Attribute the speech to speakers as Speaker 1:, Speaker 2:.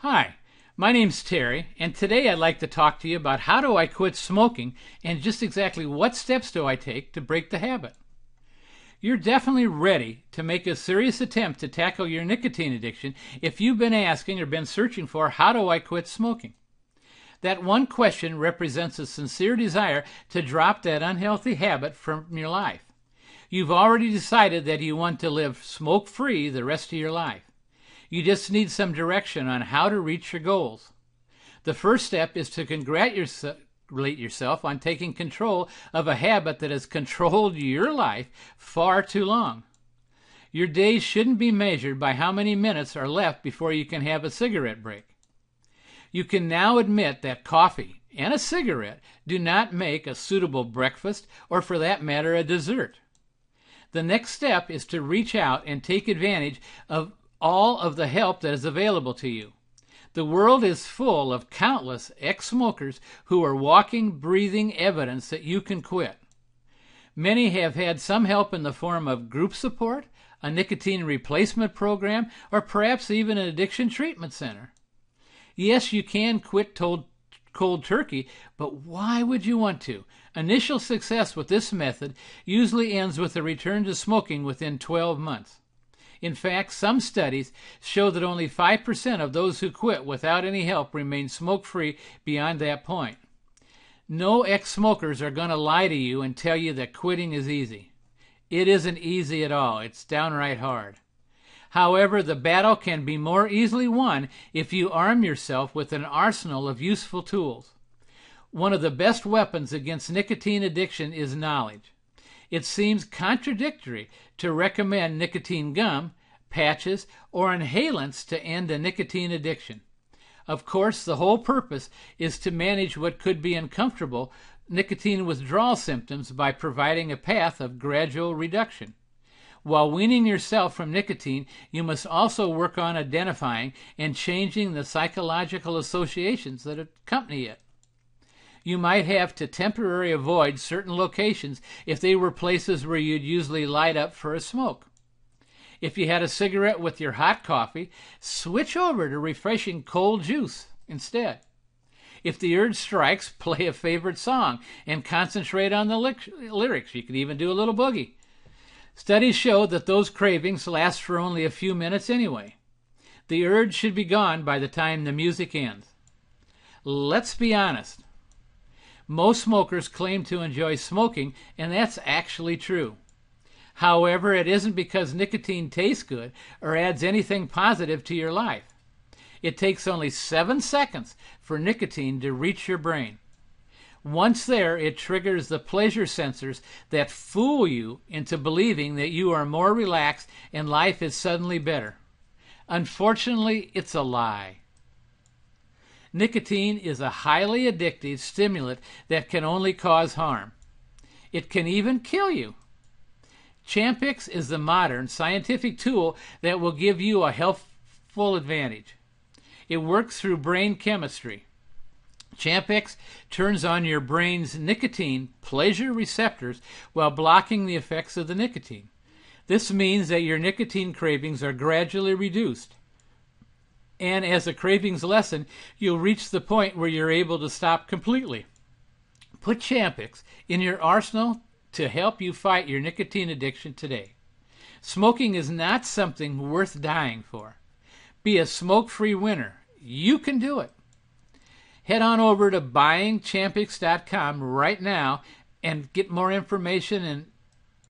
Speaker 1: Hi, my name's Terry, and today I'd like to talk to you about how do I quit smoking and just exactly what steps do I take to break the habit. You're definitely ready to make a serious attempt to tackle your nicotine addiction if you've been asking or been searching for how do I quit smoking. That one question represents a sincere desire to drop that unhealthy habit from your life. You've already decided that you want to live smoke-free the rest of your life. You just need some direction on how to reach your goals. The first step is to congratulate yourself on taking control of a habit that has controlled your life far too long. Your days shouldn't be measured by how many minutes are left before you can have a cigarette break. You can now admit that coffee and a cigarette do not make a suitable breakfast or, for that matter, a dessert. The next step is to reach out and take advantage of all of the help that is available to you. The world is full of countless ex-smokers who are walking, breathing evidence that you can quit. Many have had some help in the form of group support, a nicotine replacement program, or perhaps even an addiction treatment center. Yes, you can quit cold turkey, but why would you want to? Initial success with this method usually ends with a return to smoking within 12 months. In fact, some studies show that only 5% of those who quit without any help remain smoke-free beyond that point. No ex-smokers are going to lie to you and tell you that quitting is easy. It isn't easy at all. It's downright hard. However, the battle can be more easily won if you arm yourself with an arsenal of useful tools. One of the best weapons against nicotine addiction is knowledge. It seems contradictory to recommend nicotine gum, patches, or inhalants to end a nicotine addiction. Of course, the whole purpose is to manage what could be uncomfortable nicotine withdrawal symptoms by providing a path of gradual reduction. While weaning yourself from nicotine, you must also work on identifying and changing the psychological associations that accompany it. You might have to temporarily avoid certain locations if they were places where you'd usually light up for a smoke. If you had a cigarette with your hot coffee, switch over to refreshing cold juice instead. If the urge strikes, play a favorite song and concentrate on the lyrics. You could even do a little boogie. Studies show that those cravings last for only a few minutes anyway. The urge should be gone by the time the music ends. Let's be honest. Most smokers claim to enjoy smoking, and that's actually true. However, it isn't because nicotine tastes good or adds anything positive to your life. It takes only 7 seconds for nicotine to reach your brain. Once there, it triggers the pleasure sensors that fool you into believing that you are more relaxed and life is suddenly better. Unfortunately, it's a lie. Nicotine is a highly addictive stimulant that can only cause harm. It can even kill you. Champix is the modern scientific tool that will give you a healthful advantage. It works through brain chemistry. Champix turns on your brain's nicotine pleasure receptors while blocking the effects of the nicotine. This means that your nicotine cravings are gradually reduced. And as the cravings lessen, you'll reach the point where you're able to stop completely. Put Champix in your arsenal to help you fight your nicotine addiction today. Smoking is not something worth dying for. Be a smoke-free winner. You can do it. Head on over to buyingchampix.com right now and get more information and